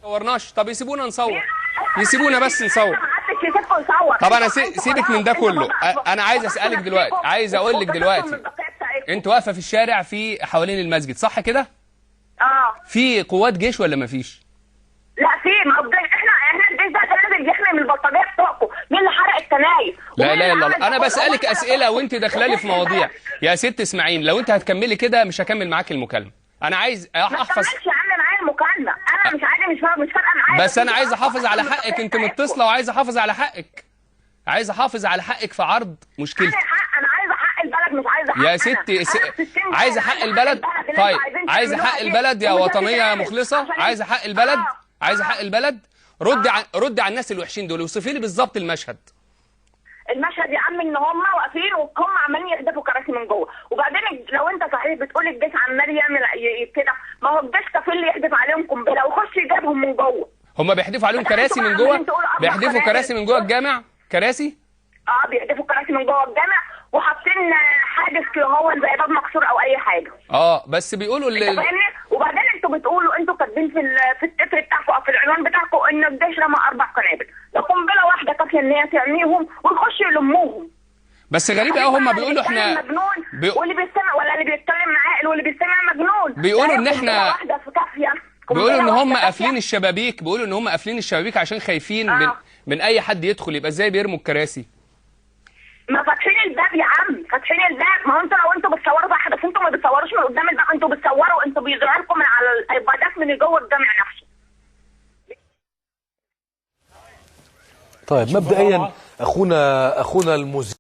صورناش. طب يسيبونا نصور، يسيبونا بس نصور. طب انا سيبك من ده كله. انا عايز اسالك دلوقتي، عايز اقول لك دلوقتي، انت واقفه في الشارع في حوالين المسجد صح كده؟ في قوات جيش ولا مفيش؟ لا في. ما هو احنا الجيش ده نازل بيحمي من البلطجيه بتوعكم. مين اللي حرق الكنايس؟ لا لا لا، انا بسالك اسئله وانت داخله لي في مواضيع يا ست اسماعيل. لو انت هتكملي كده مش هكمل معاك المكالمه. انا عايز احفظ. ما تكملش يا عم معايا المكالمه. انا مش عادي، مش فارقه معايا. بس انا عايز احافظ على حقك. انت متصله وعايز احافظ على حقك. عايز احافظ على حقك في عرض مشكلتي. انا عايزه حق البلد، مش عايزه حق يا ستي عايزه حق البلد. طيب عايزه حق البلد يا وطنيه مخلصه. عايزه حق البلد، عايزه حق البلد. ردي على الناس الوحشين دول. وصفي لي بالظبط المشهد. المشهد يا عم ان هم واقفين وهم عمالين يحدفوا كراسي من جوه. وبعدين لو انت صحيح بتقول الجيش عمال يعمل كده، ما هو الجيش كفيل يحدف عليهم قنبله ويخش يجيبهم من جوه. هم بيحدفوا عليهم كراسي من جوه؟ بيحدفوا كراسي من جوه الجامع؟ كراسي؟ بيحدفوا كراسي من جوه الجامع وحاطين حاجز كده هو زي باب مكسور او اي حاجه. بس بيقولوا وبعدين انتوا بتقولوا، انتوا كاتبين في التتر بتاعكم او في العنوان بتاعكم ان الجيش رمى 4 قنابل. لو قنبله واحده كافيه ان هي تعميهم ويخشوا يلموهم. بس غريب قوي هم بيقولوا احنا مجنون واللي بيستمع ولا اللي بيتكلم عاقل واللي بيستمع مجنون. بيقولوا ان احنا واحده في كافيه. بيقولوا ان هم قافلين الشبابيك. بيقولوا ان هم قافلين الشبابيك عشان خايفين من اي حد يدخل. يبقى ازاي بيرموا الكراسي؟ ما فاتحين الباب يا عم، فاتحين الباب. ما هو انتوا لو انتوا بتصوروا صح، بس انتوا ما بتصوروش من قدام الباب، انتوا بتصوروا، انتوا بيظهر لكم من على الايبادات من جوه الجامع نفسه. طيب مبدئيا اخونا المذيع